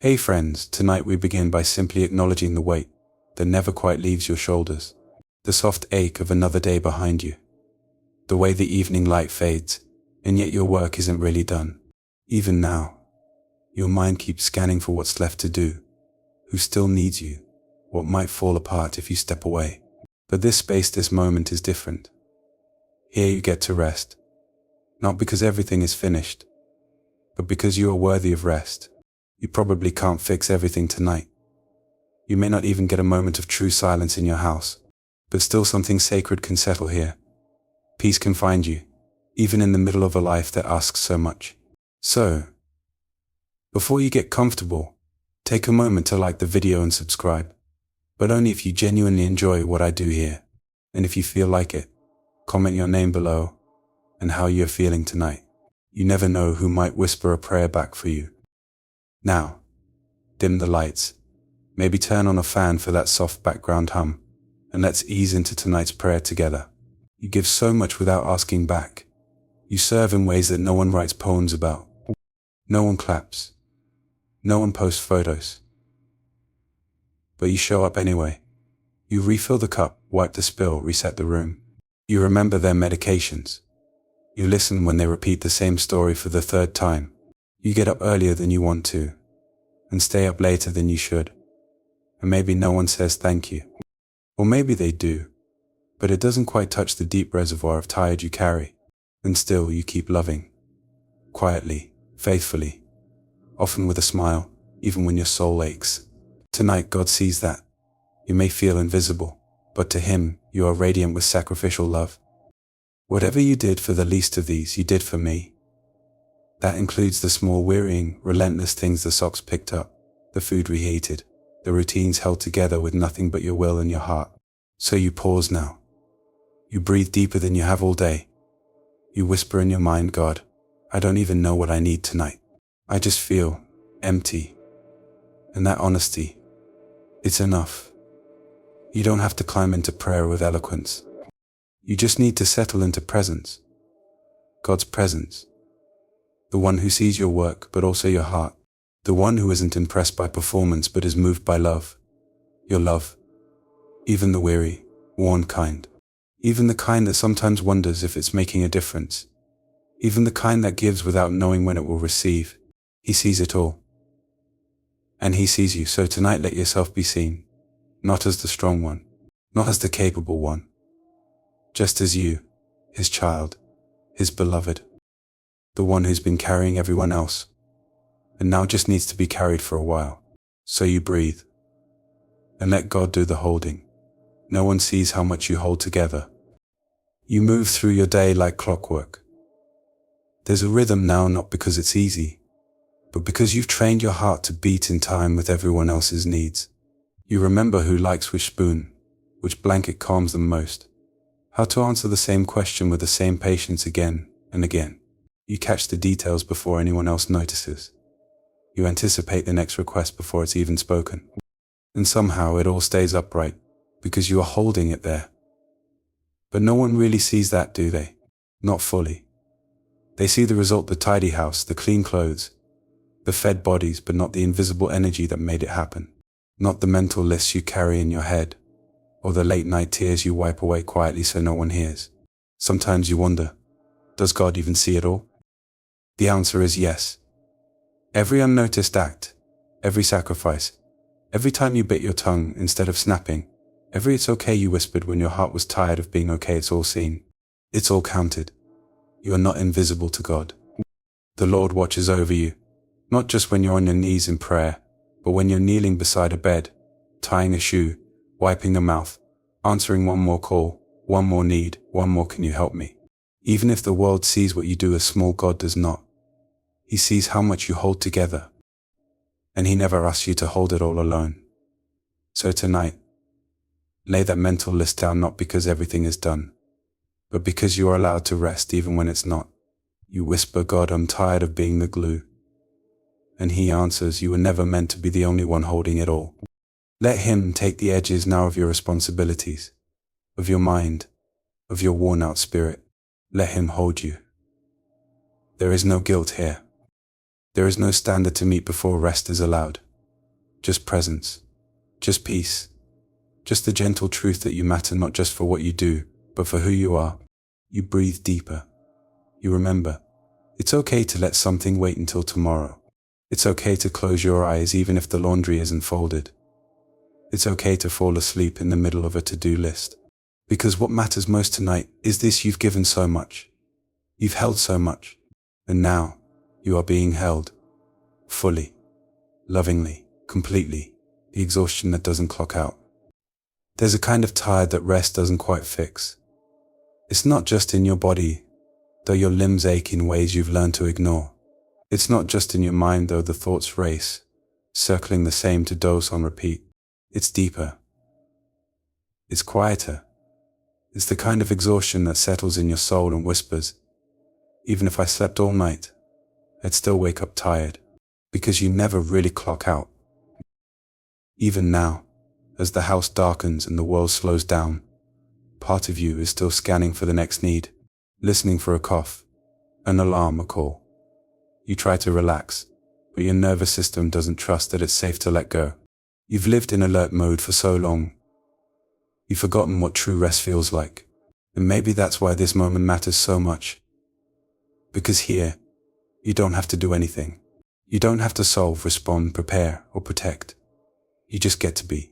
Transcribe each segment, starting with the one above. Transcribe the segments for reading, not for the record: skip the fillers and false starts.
Hey friends, tonight we begin by simply acknowledging the weight that never quite leaves your shoulders, the soft ache of another day behind you, the way the evening light fades, and yet your work isn't really done. Even now, your mind keeps scanning for what's left to do, who still needs you, what might fall apart if you step away. But this space, this moment is different. Here you get to rest, not because everything is finished, but because you are worthy of rest. You probably can't fix everything tonight. You may not even get a moment of true silence in your house, but still something sacred can settle here. Peace can find you, even in the middle of a life that asks so much. So, before you get comfortable, take a moment to like the video and subscribe, but only if you genuinely enjoy what I do here. And if you feel like it, comment your name below and how you're feeling tonight. You never know who might whisper a prayer back for you. Now, dim the lights, maybe turn on a fan for that soft background hum, and let's ease into tonight's prayer together. You give so much without asking back. You serve in ways that no one writes poems about. No one claps. No one posts photos. But you show up anyway. You refill the cup, wipe the spill, reset the room. You remember their medications. You listen when they repeat the same story for the third time. You get up earlier than you want to, and stay up later than you should. And maybe no one says thank you. Or maybe they do, but it doesn't quite touch the deep reservoir of tired you carry. And still you keep loving. Quietly, faithfully, often with a smile, even when your soul aches. Tonight God sees that. You may feel invisible, but to Him you are radiant with sacrificial love. Whatever you did for the least of these, you did for me. That includes the small, wearying, relentless things: the socks picked up, the food reheated, the routines held together with nothing but your will and your heart. So you pause now. You breathe deeper than you have all day. You whisper in your mind, God, I don't even know what I need tonight. I just feel empty. And that honesty, it's enough. You don't have to climb into prayer with eloquence. You just need to settle into presence. God's presence. The one who sees your work, but also your heart. The one who isn't impressed by performance, but is moved by love. Your love. Even the weary, worn kind. Even the kind that sometimes wonders if it's making a difference. Even the kind that gives without knowing when it will receive. He sees it all. And He sees you, so tonight let yourself be seen. Not as the strong one. Not as the capable one. Just as you, His child, His beloved. The one who's been carrying everyone else, and now just needs to be carried for a while. So you breathe, and let God do the holding. No one sees how much you hold together. You move through your day like clockwork. There's a rhythm now, not because it's easy, but because you've trained your heart to beat in time with everyone else's needs. You remember who likes which spoon, which blanket calms them most, how to answer the same question with the same patience again and again. You catch the details before anyone else notices. You anticipate the next request before it's even spoken. And somehow it all stays upright, because you are holding it there. But no one really sees that, do they? Not fully. They see the result: the tidy house, the clean clothes, the fed bodies, but not the invisible energy that made it happen. Not the mental lists you carry in your head, or the late night tears you wipe away quietly so no one hears. Sometimes you wonder, does God even see it all? The answer is yes. Every unnoticed act, every sacrifice, every time you bit your tongue instead of snapping, every "it's okay" you whispered when your heart was tired of being okay, it's all seen. It's all counted. You are not invisible to God. The Lord watches over you, not just when you're on your knees in prayer, but when you're kneeling beside a bed, tying a shoe, wiping a mouth, answering one more call, one more need, one more "can you help me?" Even if the world sees what you do as small, God does not. He sees how much you hold together. And He never asks you to hold it all alone. So tonight, lay that mental list down, not because everything is done, but because you are allowed to rest even when it's not. You whisper, God, I'm tired of being the glue. And He answers, you were never meant to be the only one holding it all. Let Him take the edges now of your responsibilities, of your mind, of your worn out spirit. Let Him hold you. There is no guilt here. There is no standard to meet before rest is allowed. just presence, just peace, just the gentle truth that you matter not just for what you do, but for who you are. You breathe deeper. You remember, it's okay to let something wait until tomorrow. It's okay to close your eyes even if the laundry isn't folded. It's okay to fall asleep in the middle of a to-do list. Because what matters most tonight is this: you've given so much. You've held so much. And now, you are being held. Fully. Lovingly. Completely. The exhaustion that doesn't clock out. There's a kind of tired that rest doesn't quite fix. It's not just in your body, though your limbs ache in ways you've learned to ignore. It's not just in your mind, though the thoughts race, circling the same to dose on repeat. It's deeper. It's quieter. It's the kind of exhaustion that settles in your soul and whispers, even if I slept all night, I'd still wake up tired, because you never really clock out. Even now, as the house darkens and the world slows down, part of you is still scanning for the next need, listening for a cough, an alarm, a call. You try to relax, but your nervous system doesn't trust that it's safe to let go. You've lived in alert mode for so long. You've forgotten what true rest feels like. And maybe that's why this moment matters so much. Because here, you don't have to do anything. You don't have to solve, respond, prepare, or protect. You just get to be.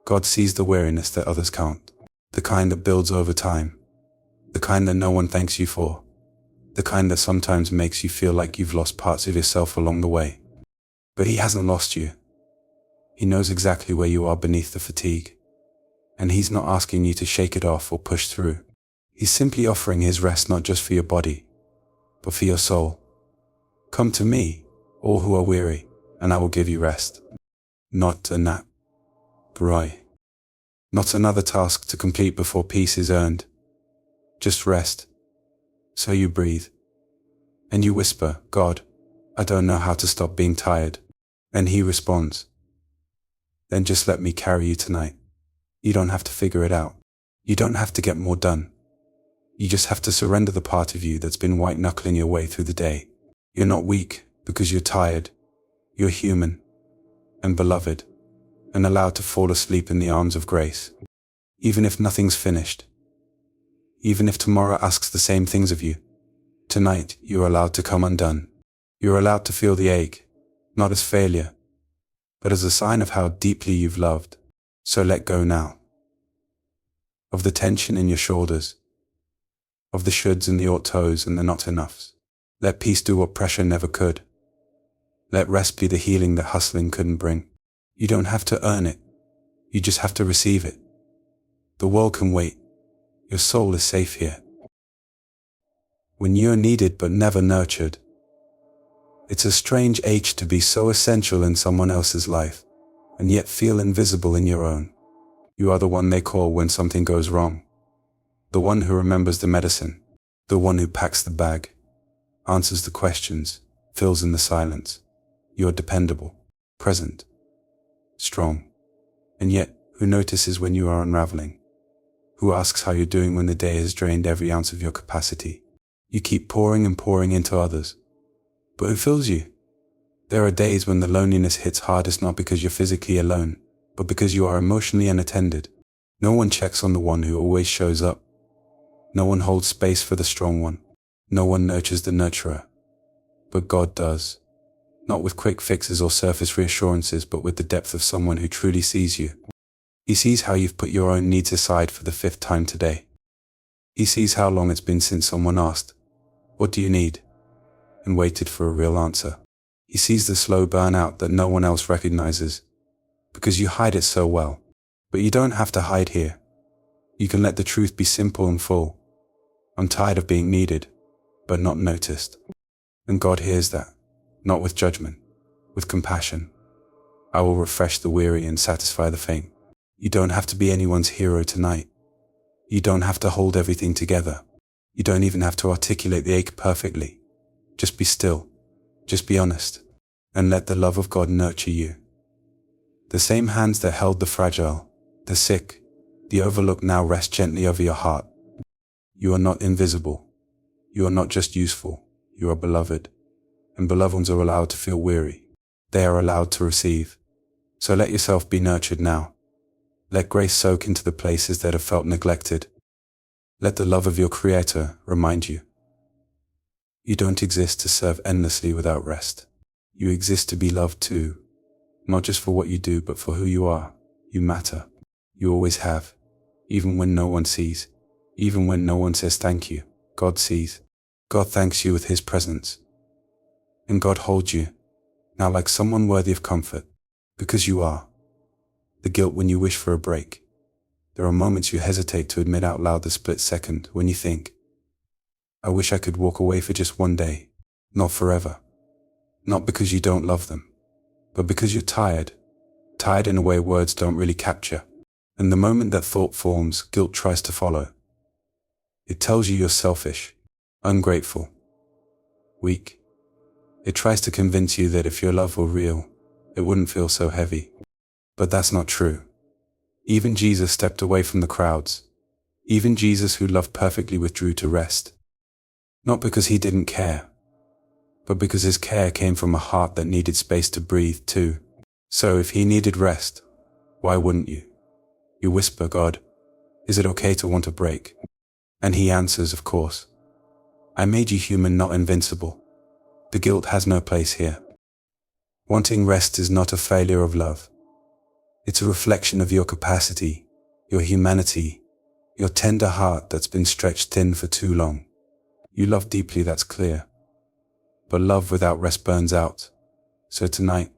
God sees the weariness that others can't. The kind that builds over time. The kind that no one thanks you for. The kind that sometimes makes you feel like you've lost parts of yourself along the way. But He hasn't lost you. He knows exactly where you are beneath the fatigue. And He's not asking you to shake it off or push through. He's simply offering His rest not just for your body, but for your soul. Come to me, all who are weary, and I will give you rest. Not a nap. Roy. Not another task to complete before peace is earned. Just rest. So you breathe. And you whisper, God, I don't know how to stop being tired. And He responds, then just let me carry you tonight. You don't have to figure it out. You don't have to get more done. You just have to surrender the part of you that's been white-knuckling your way through the day. You're not weak because you're tired. You're human and beloved and allowed to fall asleep in the arms of grace. Even if nothing's finished. Even if tomorrow asks the same things of you. Tonight, you're allowed to come undone. You're allowed to feel the ache, not as failure, but as a sign of how deeply you've loved. So let go now. Of the tension in your shoulders. Of the shoulds and the ought-tos and the not-enoughs. Let peace do what pressure never could. Let rest be the healing that hustling couldn't bring. You don't have to earn it. You just have to receive it. The world can wait. Your soul is safe here. When you're needed but never nurtured. It's a strange age to be so essential in someone else's life, and yet feel invisible in your own. You are the one they call when something goes wrong. The one who remembers the medicine. The one who packs the bag. Answers the questions. Fills in the silence. You're dependable. Present. Strong. And yet, who notices when you are unraveling? Who asks how you're doing when the day has drained every ounce of your capacity? You keep pouring and pouring into others. But who fills you? There are days when the loneliness hits hardest, not because you're physically alone, but because you are emotionally unattended. No one checks on the one who always shows up. No one holds space for the strong one. No one nurtures the nurturer. But God does. Not with quick fixes or surface reassurances, but with the depth of someone who truly sees you. He sees how you've put your own needs aside for the 5th time today. He sees how long it's been since someone asked, "What do you need?" and waited for a real answer. He sees the slow burnout that no one else recognizes, because you hide it so well. But you don't have to hide here. You can let the truth be simple and full. I'm tired of being needed, but not noticed. And God hears that, not with judgment, with compassion. I will refresh the weary and satisfy the faint. You don't have to be anyone's hero tonight. You don't have to hold everything together. You don't even have to articulate the ache perfectly. Just be still. Just be honest. And let the love of God nurture you. The same hands that held the fragile, the sick, the overlooked now rest gently over your heart. You are not invisible. You are not just useful. You are beloved. And beloved ones are allowed to feel weary. They are allowed to receive. So let yourself be nurtured now. Let grace soak into the places that have felt neglected. Let the love of your Creator remind you. You don't exist to serve endlessly without rest. You exist to be loved too. Not just for what you do, but for who you are. You matter. You always have. Even when no one sees. Even when no one says thank you. God sees. God thanks you with His presence. And God holds you, now like someone worthy of comfort, because you are. The guilt when you wish for a break. There are moments you hesitate to admit out loud the split second when you think, I wish I could walk away for just one day, not forever. Not because you don't love them, but because you're tired. Tired in a way words don't really capture. And the moment that thought forms, guilt tries to follow. It tells you you're selfish, ungrateful, weak. It tries to convince you that if your love were real, it wouldn't feel so heavy. But that's not true. Even Jesus stepped away from the crowds. Even Jesus, who loved perfectly, withdrew to rest. Not because He didn't care, but because His care came from a heart that needed space to breathe too. So if He needed rest, why wouldn't you? You whisper, God, is it okay to want a break? And He answers, of course. I made you human, not invincible. The guilt has no place here. Wanting rest is not a failure of love. It's a reflection of your capacity, your humanity, your tender heart that's been stretched thin for too long. You love deeply, that's clear. But love without rest burns out. So tonight,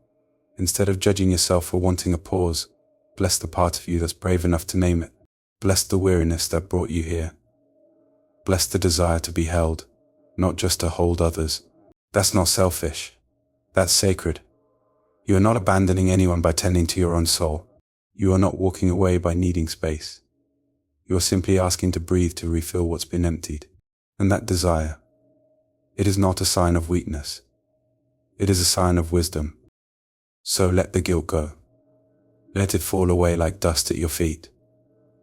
instead of judging yourself for wanting a pause, bless the part of you that's brave enough to name it. Bless the weariness that brought you here. Bless the desire to be held, not just to hold others. That's not selfish. That's sacred. You are not abandoning anyone by tending to your own soul. You are not walking away by needing space. You are simply asking to breathe to refill what's been emptied. And that desire, it is not a sign of weakness. It is a sign of wisdom. So let the guilt go. Let it fall away like dust at your feet.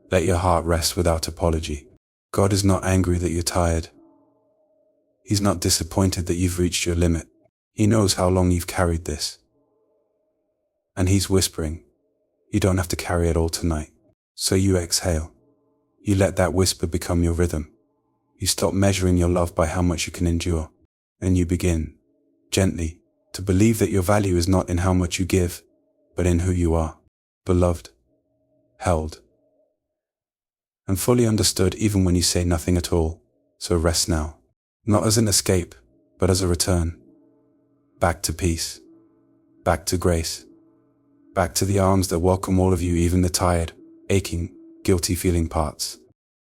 Let your heart rest without apology. God is not angry that you're tired. He's not disappointed that you've reached your limit. He knows how long you've carried this. And He's whispering, you don't have to carry it all tonight. So you exhale. You let that whisper become your rhythm. You stop measuring your love by how much you can endure. And you begin, gently, to believe that your value is not in how much you give, but in who you are. Beloved, held, and fully understood even when you say nothing at all. So rest now. Not as an escape, but as a return. Back to peace. Back to grace. Back to the arms that welcome all of you, even the tired, aching, guilty feeling parts.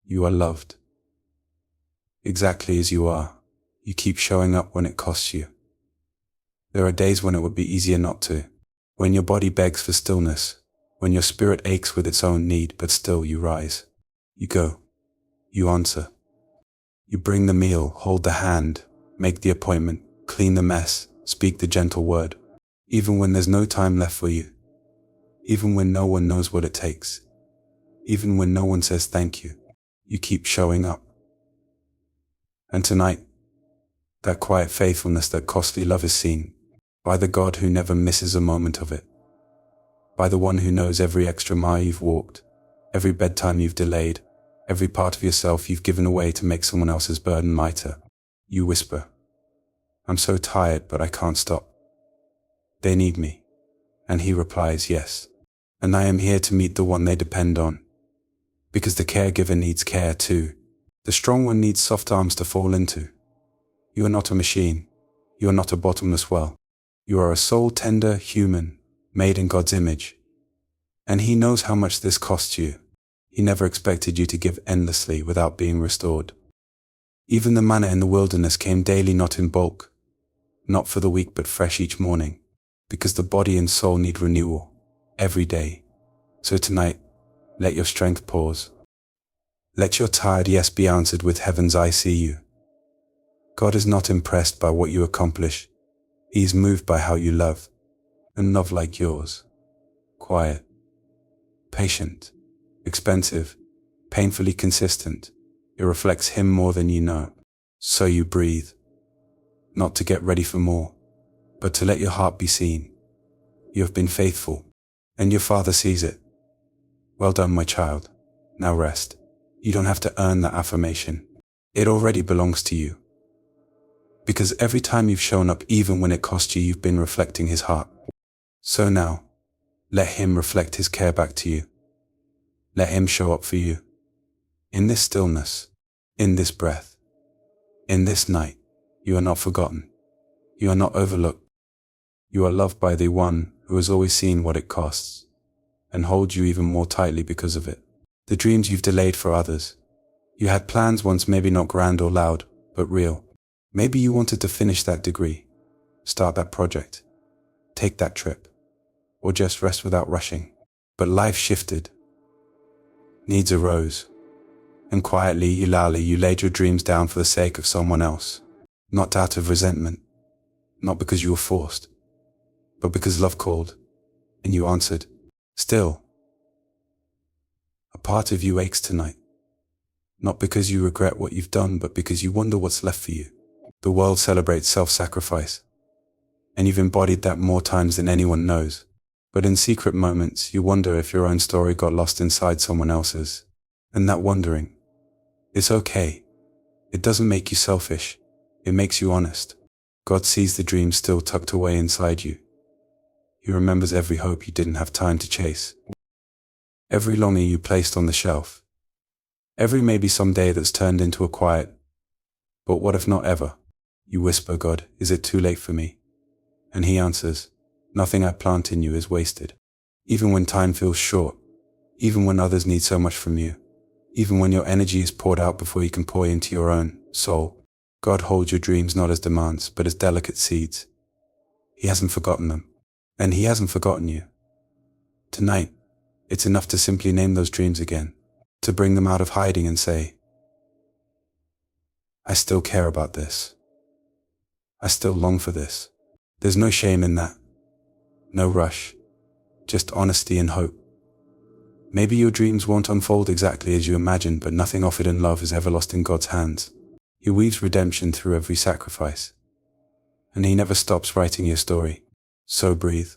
You are loved. Exactly as you are. You keep showing up when it costs you. There are days when it would be easier not to. When your body begs for stillness. When your spirit aches with its own need, but still you rise. You go. You answer. You bring the meal, hold the hand, make the appointment, clean the mess, speak the gentle word. Even when there's no time left for you. Even when no one knows what it takes. Even when no one says thank you. You keep showing up. And tonight, that quiet faithfulness, that costly love is seen by the God who never misses a moment of it. By the one who knows every extra mile you've walked, every bedtime you've delayed, every part of yourself you've given away to make someone else's burden lighter. You whisper, I'm so tired, but I can't stop. They need me. And He replies, yes. And I am here to meet the one they depend on. Because the caregiver needs care too. The strong one needs soft arms to fall into. You are not a machine. You are not a bottomless well. You are a soul tender human, made in God's image. And He knows how much this costs you. He never expected you to give endlessly without being restored. Even the manna in the wilderness came daily, not in bulk. Not for the weak, but fresh each morning. Because the body and soul need renewal. Every day. So tonight, let your strength pause. Let your tired yes be answered with heaven's I see you. God is not impressed by what you accomplish. He is moved by how you love. And love like yours. Quiet. Patient. Expensive. Painfully consistent. It reflects Him more than you know. So you breathe. Not to get ready for more, but to let your heart be seen. You have been faithful. And your father sees it. Well done, my child. Now rest. You don't have to earn that affirmation. It already belongs to you. Because every time you've shown up, even when it cost you, you've been reflecting his heart. So now, let him reflect his care back to you. Let him show up for you. In this stillness, in this breath, in this night, you are not forgotten. You are not overlooked. You are loved by the one who has always seen what it costs, and holds you even more tightly because of it. The dreams you've delayed for others. You had plans once, maybe not grand or loud, but real. Maybe you wanted to finish that degree, start that project, take that trip, or just rest without rushing. But life shifted. Needs arose. And quietly, you laid your dreams down for the sake of someone else. Not out of resentment. Not because you were forced. But because love called, and you answered. Still, a part of you aches tonight. Not because you regret what you've done, but because you wonder what's left for you. The world celebrates self-sacrifice, and you've embodied that more times than anyone knows. But in secret moments, you wonder if your own story got lost inside someone else's. And that wondering, it's okay. It doesn't make you selfish. It makes you honest. God sees the dream still tucked away inside you. He remembers every hope you didn't have time to chase. Every longing you placed on the shelf. Every maybe someday that's turned into a quiet, but what if not ever? You whisper, God, is it too late for me? And he answers, nothing I plant in you is wasted. Even when time feels short, even when others need so much from you, even when your energy is poured out before you can pour into your own soul, God holds your dreams not as demands, but as delicate seeds. He hasn't forgotten them, and he hasn't forgotten you. Tonight, it's enough to simply name those dreams again, to bring them out of hiding and say, I still care about this. I still long for this. There's no shame in that. No rush. Just honesty and hope. Maybe your dreams won't unfold exactly as you imagined, but nothing offered in love is ever lost in God's hands. He weaves redemption through every sacrifice. And he never stops writing your story. So breathe.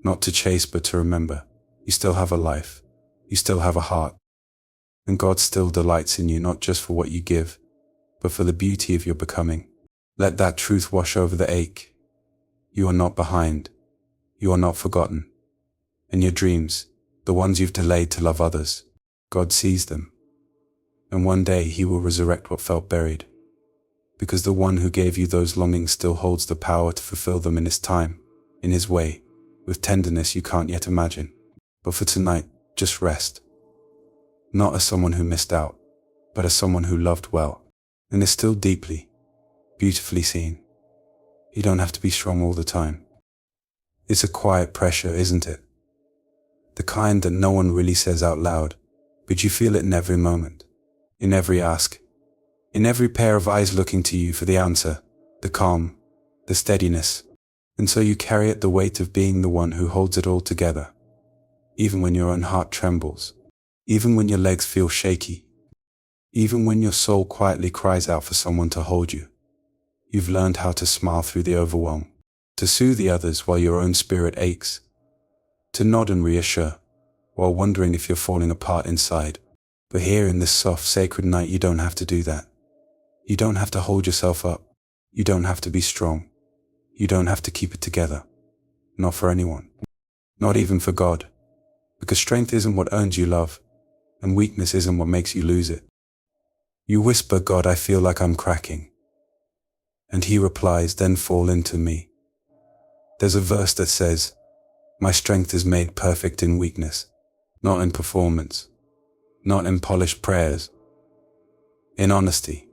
Not to chase, but to remember. You still have a life. You still have a heart. And God still delights in you, not just for what you give, but for the beauty of your becoming. Let that truth wash over the ache. You are not behind. You are not forgotten. And your dreams, the ones you've delayed to love others, God sees them. And one day he will resurrect what felt buried. Because the one who gave you those longings still holds the power to fulfill them in his time, in his way, with tenderness you can't yet imagine. But for tonight, just rest. Not as someone who missed out, but as someone who loved well, and is still deeply, beautifully seen. You don't have to be strong all the time. It's a quiet pressure, isn't it? The kind that no one really says out loud, but you feel it in every moment, in every ask, in every pair of eyes looking to you for the answer, the calm, the steadiness. And so you carry it, the weight of being the one who holds it all together, even when your own heart trembles, even when your legs feel shaky, even when your soul quietly cries out for someone to hold you. You've learned how to smile through the overwhelm, to soothe the others while your own spirit aches, to nod and reassure, while wondering if you're falling apart inside. But here in this soft, sacred night, you don't have to do that. You don't have to hold yourself up. You don't have to be strong. You don't have to keep it together. Not for anyone. Not even for God. Because strength isn't what earns you love, and weakness isn't what makes you lose it. You whisper, God, I feel like I'm cracking. And he replies, then fall into me. There's a verse that says, my strength is made perfect in weakness, not in performance, not in polished prayers, in honesty,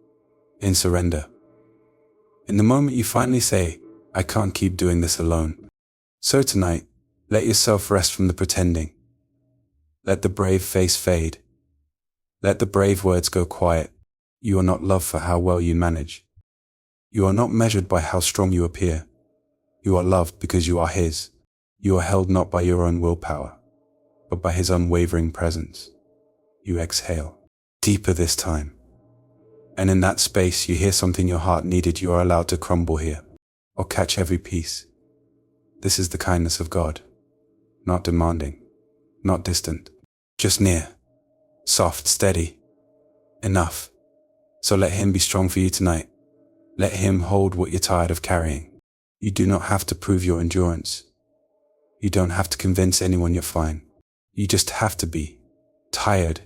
in surrender. In the moment you finally say, I can't keep doing this alone. So tonight, let yourself rest from the pretending. Let the brave face fade. Let the brave words go quiet. You are not loved for how well you manage. You are not measured by how strong you appear. You are loved because you are his. You are held not by your own willpower, but by his unwavering presence. You exhale, deeper this time. And in that space you hear something your heart needed. You are allowed to crumble here, or catch every piece. This is the kindness of God. not demanding, not distant, just near, soft, steady, enough. So let him be strong for you tonight. Let him hold what you're tired of carrying. You do not have to prove your endurance. You don't have to convince anyone you're fine. You just have to be tired,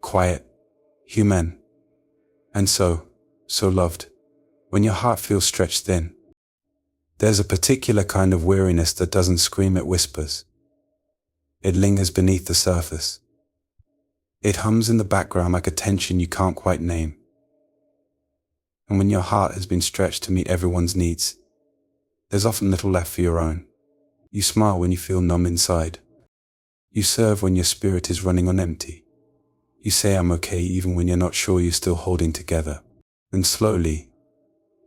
quiet, human, and so loved. When your heart feels stretched thin, there's a particular kind of weariness that doesn't scream, it whispers. It lingers beneath the surface. It hums in the background like a tension you can't quite name. And when your heart has been stretched to meet everyone's needs, there's often little left for your own. You smile when you feel numb inside. You serve when your spirit is running on empty. You say I'm okay even when you're not sure you're still holding together. And slowly,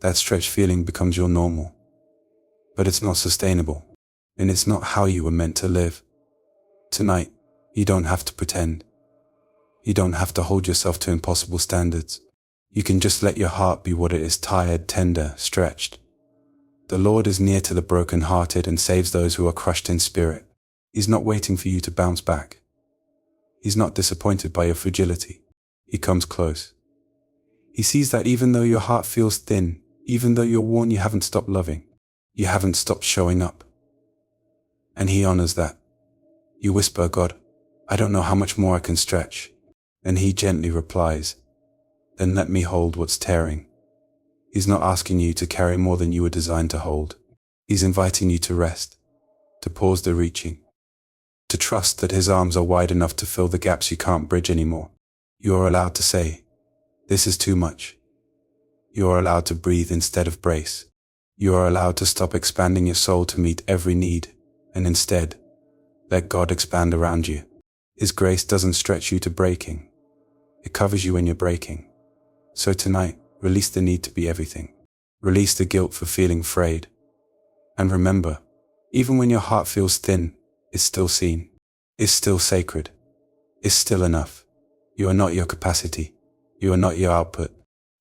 that stretched feeling becomes your normal. But it's not sustainable, and it's not how you were meant to live. Tonight, you don't have to pretend. You don't have to hold yourself to impossible standards. You can just let your heart be what it is, tired, tender, stretched. The Lord is near to the broken-hearted and saves those who are crushed in spirit. He's not waiting for you to bounce back. He's not disappointed by your fragility. He comes close. He sees that even though your heart feels thin, even though you're worn, you haven't stopped loving. You haven't stopped showing up. And he honors that. You whisper, God, I don't know how much more I can stretch. And he gently replies, then let me hold what's tearing. He's not asking you to carry more than you were designed to hold. He's inviting you to rest, to pause the reaching, to trust that his arms are wide enough to fill the gaps you can't bridge anymore. You are allowed to say, this is too much. You are allowed to breathe instead of brace. You are allowed to stop expanding your soul to meet every need, and instead, let God expand around you. His grace doesn't stretch you to breaking. It covers you when you're breaking. So tonight, release the need to be everything. Release the guilt for feeling frayed. And remember, even when your heart feels thin, it's still seen. It's still sacred. It's still enough. You are not your capacity. You are not your output.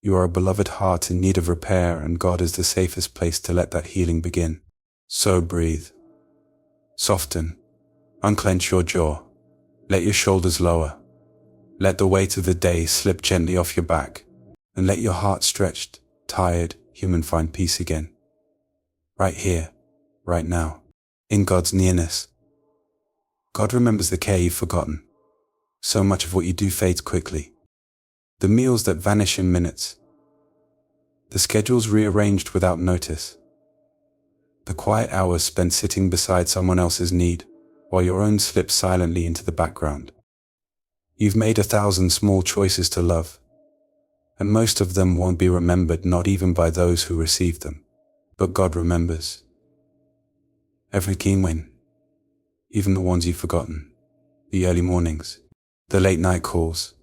You are a beloved heart in need of repair, and God is the safest place to let that healing begin. So breathe. Soften. Unclench your jaw. Let your shoulders lower. Let the weight of the day slip gently off your back. And let your heart stretched, tired, human find peace again. Right here, right now, in God's nearness. God remembers the care you've forgotten. So much of what you do fades quickly. The meals that vanish in minutes. The schedules rearranged without notice. The quiet hours spent sitting beside someone else's need, while your own slips silently into the background. You've made 1,000 small choices to love. And most of them won't be remembered, not even by those who received them. But God remembers. Every keen win. Even the ones you've forgotten. The early mornings. The late night calls.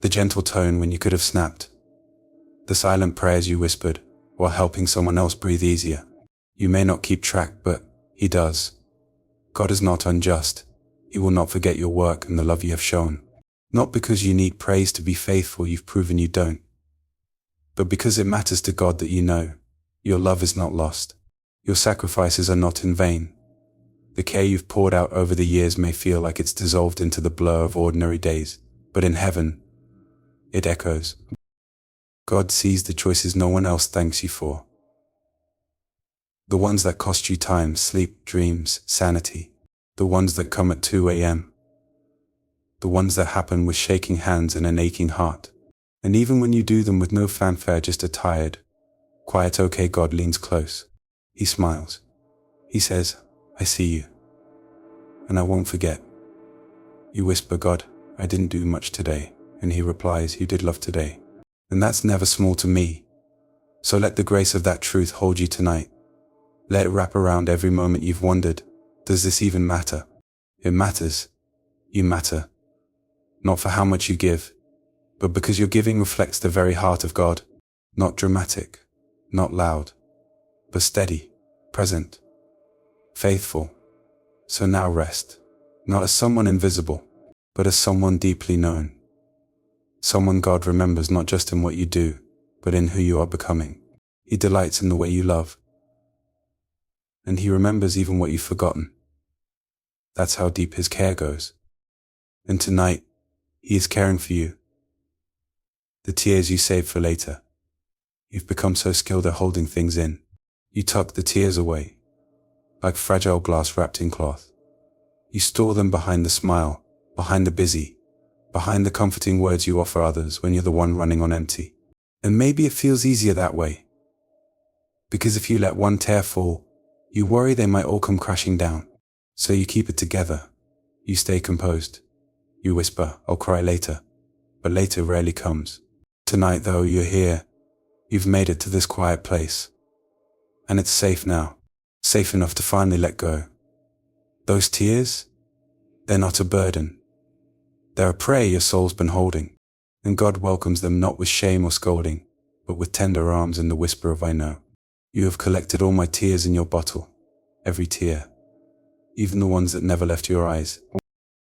The gentle tone when you could have snapped. The silent prayers you whispered while helping someone else breathe easier. You may not keep track, but he does. God is not unjust. He will not forget your work and the love you have shown. Not because you need praise to be faithful, you've proven you don't. But because it matters to God that you know, your love is not lost. Your sacrifices are not in vain. The care you've poured out over the years may feel like it's dissolved into the blur of ordinary days, but in heaven, it echoes. God sees the choices no one else thanks you for. The ones that cost you time, sleep, dreams, sanity. The ones that come at 2 a.m. The ones that happen with shaking hands and an aching heart. And even when you do them with no fanfare, just a tired, quiet okay, God leans close. He smiles. He says, I see you. And I won't forget. You whisper, God, I didn't do much today. And he replies, you did love today. And that's never small to me. So let the grace of that truth hold you tonight. Let it wrap around every moment you've wondered, does this even matter? It matters. You matter. Not for how much you give, but because your giving reflects the very heart of God. Not dramatic, not loud, but steady, present, faithful. So now rest, not as someone invisible, but as someone deeply known. Someone God remembers not just in what you do, but in who you are becoming. He delights in the way you love. And he remembers even what you've forgotten. That's how deep his care goes. And tonight, he is caring for you. The tears you save for later. You've become so skilled at holding things in. You tuck the tears away, like fragile glass wrapped in cloth. You store them behind the smile, behind the busy, behind the comforting words you offer others when you're the one running on empty. And maybe it feels easier that way. Because if you let one tear fall, you worry they might all come crashing down. So you keep it together. You stay composed. You whisper, "I'll cry later." But later rarely comes. Tonight though, you're here. You've made it to this quiet place. And it's safe now. Safe enough to finally let go. Those tears? They're not a burden. They're a prey your soul's been holding. And God welcomes them not with shame or scolding, but with tender arms and the whisper of "I know." You have collected all my tears in your bottle. Every tear. Even the ones that never left your eyes.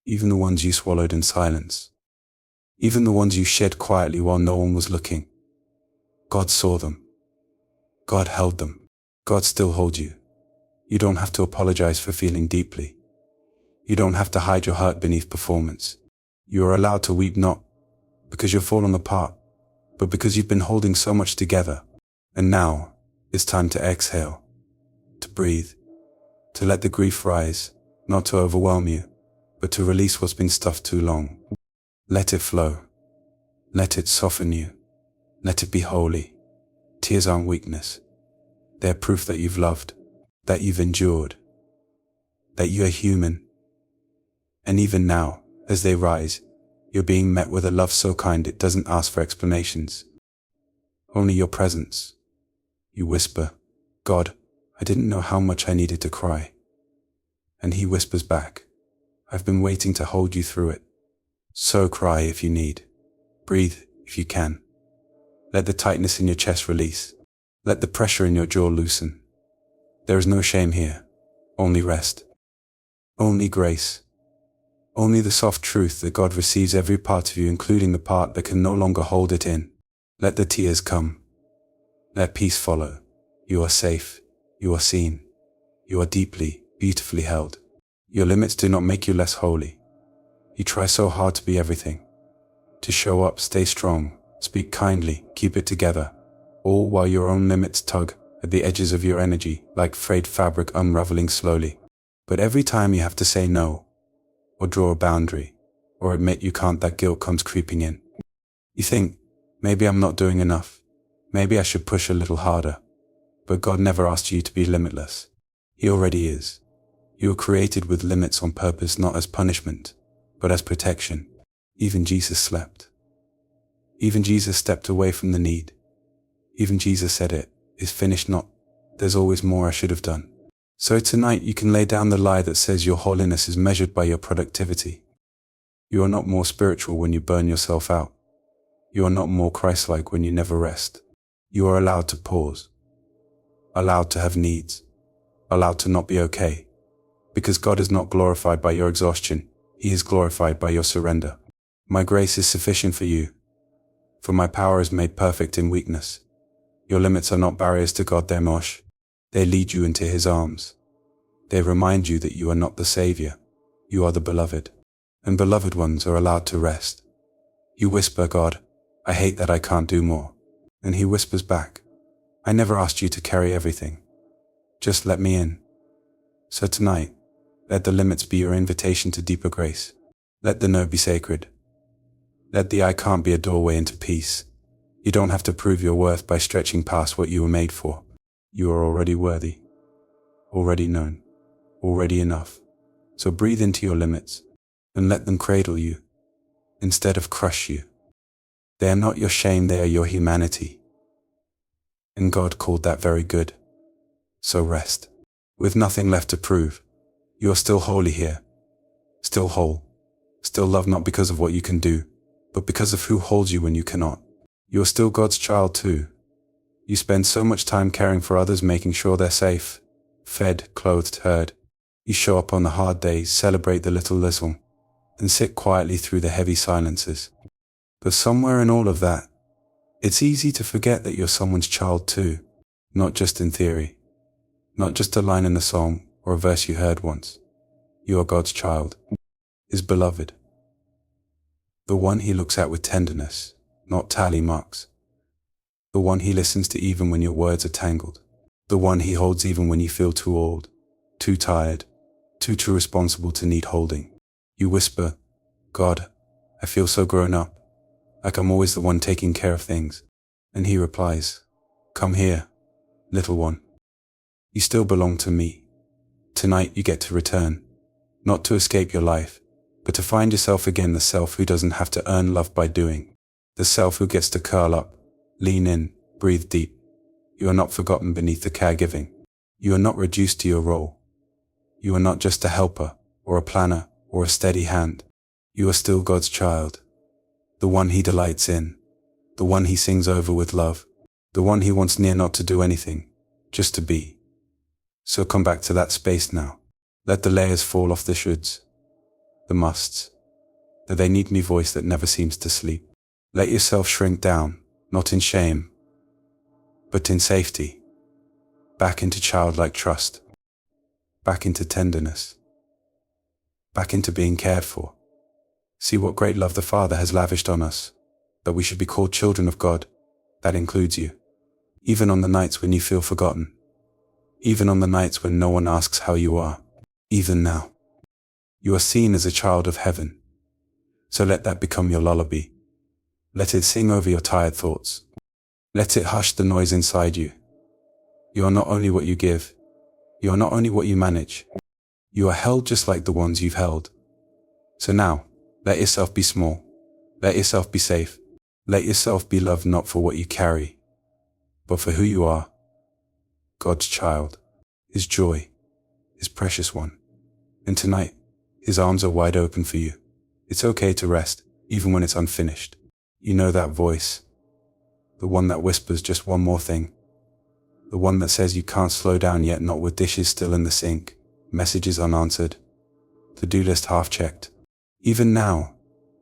Even the ones you swallowed in silence. Even the ones you shed quietly while no one was looking. God saw them. God held them. God still holds you. You don't have to apologize for feeling deeply. You don't have to hide your hurt beneath performance. You are allowed to weep not because you've fallen apart, but because you've been holding so much together. And now, it's time to exhale, to breathe, to let the grief rise, not to overwhelm you, but to release what's been stuffed too long. Let it flow. Let it soften you. Let it be holy. Tears aren't weakness. They're proof that you've loved, that you've endured, that you are human. And even now, as they rise, you're being met with a love so kind it doesn't ask for explanations. Only your presence. You whisper, "God, I didn't know how much I needed to cry." And he whispers back, "I've been waiting to hold you through it. So cry if you need. Breathe if you can. Let the tightness in your chest release. Let the pressure in your jaw loosen. There is no shame here, only rest. Only grace. Only the soft truth that God receives every part of you, including the part that can no longer hold it in. Let the tears come. Let peace follow. You are safe. You are seen. You are deeply, beautifully held. Your limits do not make you less holy. You try so hard to be everything. To show up, stay strong, speak kindly, keep it together. All while your own limits tug at the edges of your energy like frayed fabric unraveling slowly. But every time you have to say no, or draw a boundary, or admit you can't, that guilt comes creeping in. You think, maybe I'm not doing enough. Maybe I should push a little harder. But God never asked you to be limitless. He already is. You were created with limits on purpose, not as punishment, but as protection. Even Jesus slept. Even Jesus stepped away from the need. Even Jesus said it is finished, not there's always more I should have done. So tonight you can lay down the lie that says your holiness is measured by your productivity. You are not more spiritual when you burn yourself out. You are not more Christ-like when you never rest. You are allowed to pause. Allowed to have needs. Allowed to not be okay. Because God is not glorified by your exhaustion. He is glorified by your surrender. My grace is sufficient for you. For my power is made perfect in weakness. Your limits are not barriers to God, they're mosh. They lead you into his arms. They remind you that you are not the savior. You are the beloved. And beloved ones are allowed to rest. You whisper, "God, I hate that I can't do more." And he whispers back, "I never asked you to carry everything. Just let me in." So tonight, let the limits be your invitation to deeper grace. Let the no be sacred. Let the I can't be a doorway into peace. You don't have to prove your worth by stretching past what you were made for. You are already worthy, already known, already enough. So breathe into your limits and let them cradle you instead of crush you. They are not your shame, they are your humanity. And God called that very good. So rest. With nothing left to prove, you are still holy here. Still whole. Still loved not because of what you can do, but because of who holds you when you cannot. You are still God's child too. You spend so much time caring for others, making sure they're safe, fed, clothed, heard. You show up on the hard days, celebrate the little, and sit quietly through the heavy silences. But somewhere in all of that, it's easy to forget that you're someone's child too, not just in theory, not just a line in a song or a verse you heard once. You are God's child, His beloved. The one He looks at with tenderness, not tally marks. The one He listens to even when your words are tangled. The one He holds even when you feel too old, too tired, too responsible to need holding. You whisper, God, I feel so grown up, like I'm always the one taking care of things. And He replies, come here, little one. You still belong to me. Tonight you get to return, not to escape your life, but to find yourself again, the self who doesn't have to earn love by doing. The self who gets to curl up, lean in, breathe deep. You are not forgotten beneath the caregiving. You are not reduced to your role. You are not just a helper, or a planner, or a steady hand. You are still God's child. The one He delights in. The one He sings over with love. The one He wants near, not to do anything, just to be. So come back to that space now. Let the layers fall off the shoulds, the musts, the they need me voice that never seems to sleep. Let yourself shrink down, not in shame, but in safety. Back into childlike trust. Back into tenderness. Back into being cared for. See what great love the Father has lavished on us, that we should be called children of God. That includes you. Even on the nights when you feel forgotten. Even on the nights when no one asks how you are. Even now. You are seen as a child of heaven. So let that become your lullaby. Let it sing over your tired thoughts. Let it hush the noise inside you. You are not only what you give. You are not only what you manage. You are held just like the ones you've held. So now, let yourself be small. Let yourself be safe. Let yourself be loved not for what you carry, but for who you are. God's child, His joy, His precious one. And tonight, His arms are wide open for you. It's okay to rest, even when it's unfinished. You know that voice. The one that whispers just one more thing. The one that says you can't slow down yet, not with dishes still in the sink, messages unanswered, to-do list half checked. Even now,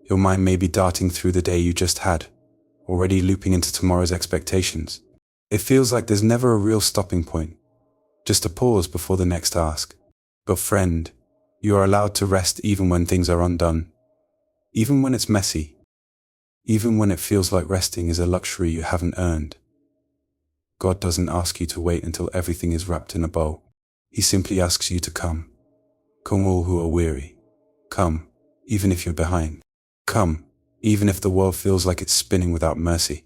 your mind may be darting through the day you just had, already looping into tomorrow's expectations. It feels like there's never a real stopping point, just a pause before the next ask. But friend, you are allowed to rest even when things are undone, even when it's messy, even when it feels like resting is a luxury you haven't earned. God doesn't ask you to wait until everything is wrapped in a bow. He simply asks you to come. Come all who are weary. Come, even if you're behind. Come, even if the world feels like it's spinning without mercy.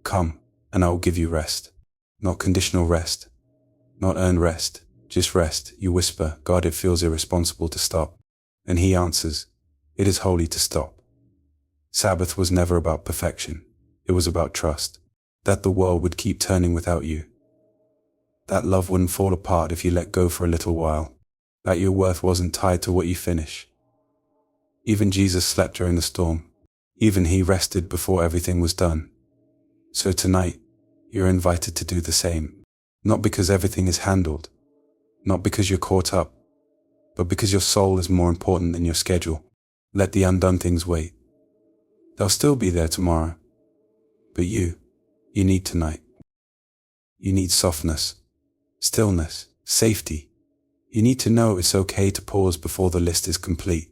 Come, and I will give you rest. Not conditional rest. Not earned rest. Just rest. You whisper, God, it feels irresponsible to stop. And He answers, it is holy to stop. Sabbath was never about perfection. It was about trust. That the world would keep turning without you. That love wouldn't fall apart if you let go for a little while. That your worth wasn't tied to what you finish. Even Jesus slept during the storm. Even He rested before everything was done. So tonight, you're invited to do the same. Not because everything is handled. Not because you're caught up. But because your soul is more important than your schedule. Let the undone things wait. They'll still be there tomorrow. But you need tonight. You need softness, stillness, safety. You need to know it's okay to pause before the list is complete.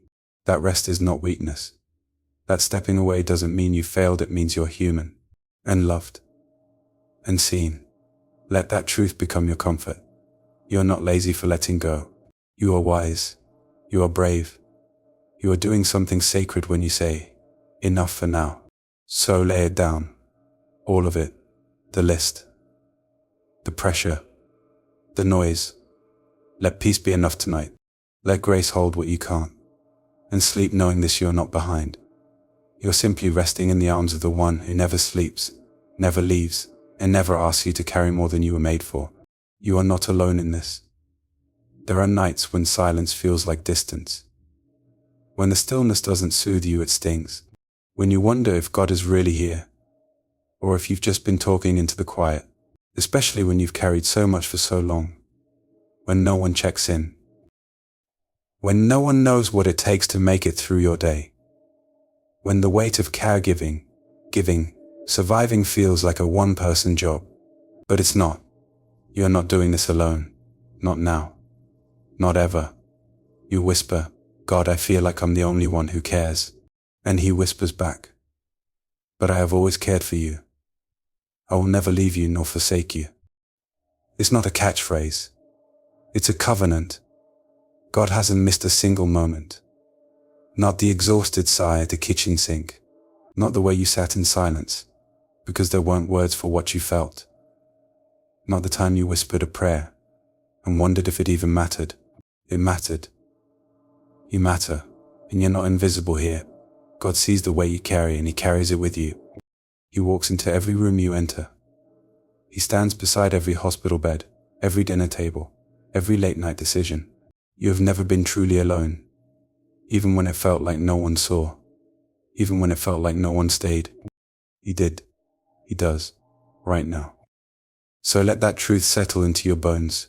That rest is not weakness. That stepping away doesn't mean you failed, it means you're human, and loved, and seen. Let that truth become your comfort. You're not lazy for letting go. You are wise. You are brave. You are doing something sacred when you say, enough for now. So lay it down. All of it. The list. The pressure. The noise. Let peace be enough tonight. Let grace hold what you can't. And sleep knowing this, you're not behind. You're simply resting in the arms of the one who never sleeps, never leaves, and never asks you to carry more than you were made for. You are not alone in this. There are nights when silence feels like distance. When the stillness doesn't soothe you, it stings. When you wonder if God is really here, or if you've just been talking into the quiet, especially when you've carried so much for so long. When no one checks in. When no one knows what it takes to make it through your day. When the weight of caregiving, giving, surviving feels like a one-person job. But it's not. You're not doing this alone. Not now. Not ever. You whisper, God, I feel like I'm the only one who cares. And he whispers back, but I have always cared for you. I will never leave you nor forsake you. It's not a catchphrase. It's a covenant. God hasn't missed a single moment. Not the exhausted sigh at the kitchen sink. Not the way you sat in silence, because there weren't words for what you felt. Not the time you whispered a prayer and wondered if it even mattered. It mattered. You matter, and you're not invisible here. God sees the way you carry, and he carries it with you. He walks into every room you enter. He stands beside every hospital bed, every dinner table, every late night decision. You have never been truly alone, even when it felt like no one saw, even when it felt like no one stayed. He did. He does, right now. So let that truth settle into your bones.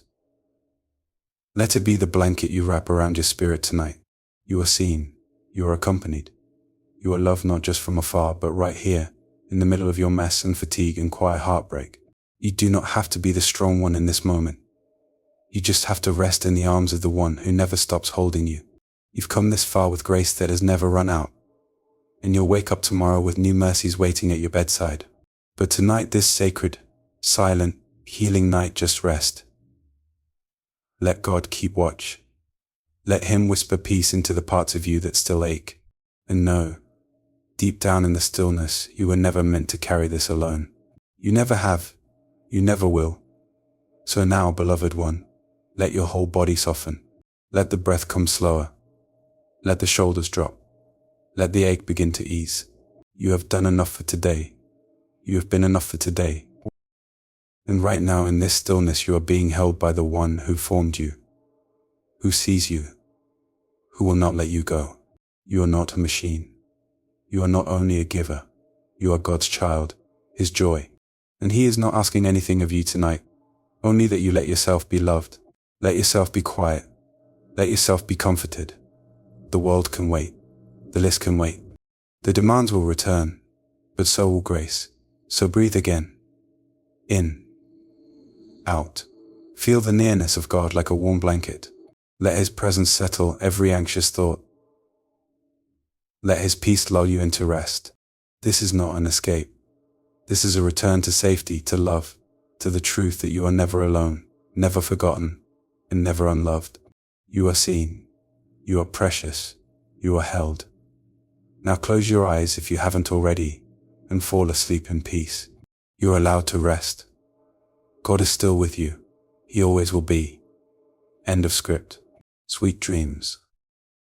Let it be the blanket you wrap around your spirit tonight. You are seen. You are accompanied. You are loved not just from afar, but right here, in the middle of your mess and fatigue and quiet heartbreak. You do not have to be the strong one in this moment. You just have to rest in the arms of the one who never stops holding you. You've come this far with grace that has never run out, and you'll wake up tomorrow with new mercies waiting at your bedside. But tonight, this sacred, silent, healing night, just rest. Let God keep watch. Let him whisper peace into the parts of you that still ache. And know, deep down in the stillness, you were never meant to carry this alone. You never have. You never will. So now, beloved one, let your whole body soften. Let the breath come slower. Let the shoulders drop. Let the ache begin to ease. You have done enough for today. You have been enough for today. And right now in this stillness you are being held by the one who formed you, who sees you, who will not let you go. You are not a machine. You are not only a giver. You are God's child, his joy. And he is not asking anything of you tonight, only that you let yourself be loved. Let yourself be quiet. Let yourself be comforted. The world can wait. The list can wait. The demands will return, but so will grace. So breathe again. In. Out. Feel the nearness of God like a warm blanket. Let his presence settle every anxious thought. Let his peace lull you into rest. This is not an escape. This is a return to safety, to love, to the truth that you are never alone, never forgotten, and never unloved. You are seen. You are precious. You are held. Now close your eyes if you haven't already, and fall asleep in peace. You are allowed to rest. God is still with you. He always will be. End of script. Sweet dreams.